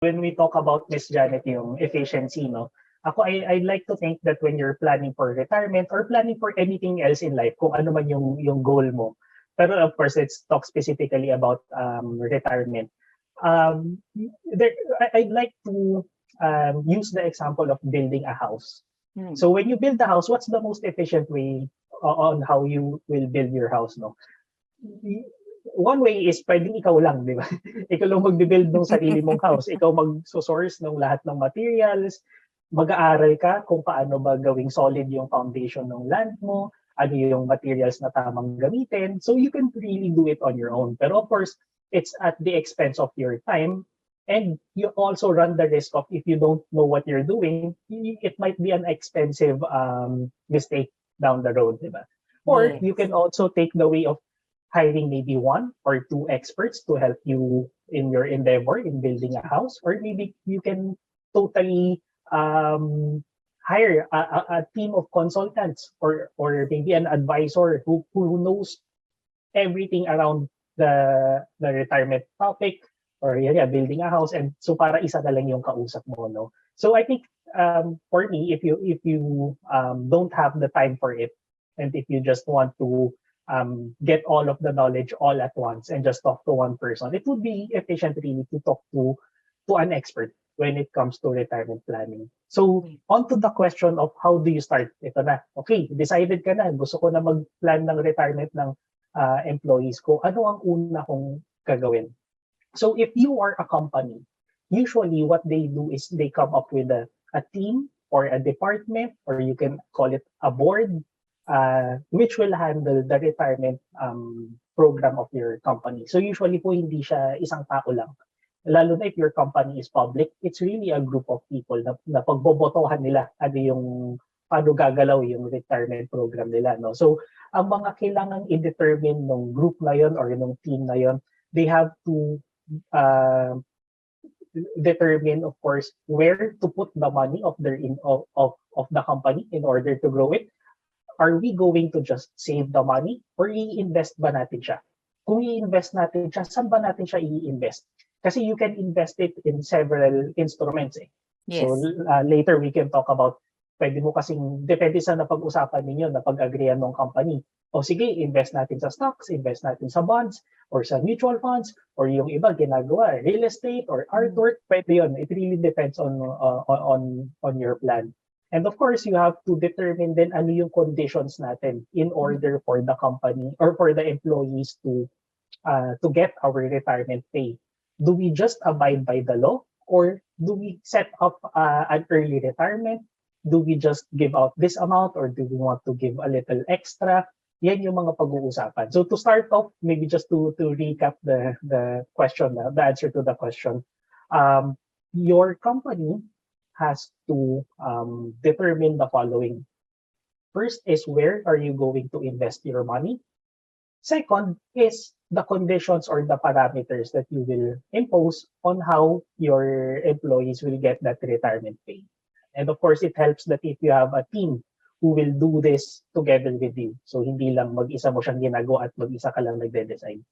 when we talk about Miss Janet, yung efficiency, no? Ako, I'd like to think that when you're planning for retirement or planning for anything else in life, kung ano man yung goal mo, pero of course, let's talk specifically about retirement. Um, I'd like to use the example of building a house. Hmm. So when you build a house, what's the most efficient way on how you will build your house, no? One way is pwedeng ikaw lang, di ba? Ikaw lang magbe-build ng sarili mong house. Ikaw mag-source ng lahat ng materials, mag-aaral ka kung paano ba gawing solid yung foundation ng land mo, ano yung materials na tamang gamitin. So you can really do it on your own. Pero of course, it's at the expense of your time. And you also run the risk of if you don't know what you're doing, it might be an expensive mistake down the road, di ba? Or Yes. you can also take the way of hiring maybe one or two experts to help you in your endeavor in building a house, or maybe you can totally hire a team of consultants or maybe an advisor who knows everything around the retirement topic or building a house, and so para isa na lang yung kausap mo, no? So I think for me, if you don't have the time for it, and if you just want to get all of the knowledge all at once and just talk to one person, it would be efficient really to talk to an expert when it comes to retirement planning. So, on to the question of how do you start? Ito na. Okay, decided ka na. Gusto ko na mag-plan ng retirement ng employees ko. Ano ang una kong gagawin? So, if you are a company, usually what they do is they come up with a team or a department, or you can call it a board, which will handle the retirement program of your company. So usually po hindi siya isang tao lang. Lalo na if your company is public, it's really a group of people na pagbobotohan nila ano yung paano gagalaw yung retirement program nila, no? So ang mga kailangan i-determine ng group na yon or yung team na yon, they have to determine, of course, where to put the money of the company in order to grow it. Are we going to just save the money or i-invest ba natin siya? Kung i-invest natin siya, saan ba natin siya i-invest? Kasi you can invest it in several instruments. Yes. So later we can talk about, pwede mo kasing, depende sa napag-usapan ninyo, napag-agreean ng company. O sige, invest natin sa stocks, invest natin sa bonds, or sa mutual funds, or yung iba ginagawa, real estate or artwork, pwede yun. It really depends on your plan. And of course, you have to determine then ano yung conditions natin in order for the company or for the employees to get our retirement pay. Do we just abide by the law, or do we set up an early retirement? Do we just give out this amount, or do we want to give a little extra? Yan yung mga pag-uusapan. So to start off, maybe just to recap the question, the answer to the question, your company has to determine the following. First is, where are you going to invest your money? Second is the conditions or the parameters that you will impose on how your employees will get that retirement pay. And of course, it helps that if you have a team who will do this together with you. So hindi lang mag-isa mo siyang ginagawa at mag-isa ka lang nagde-decide.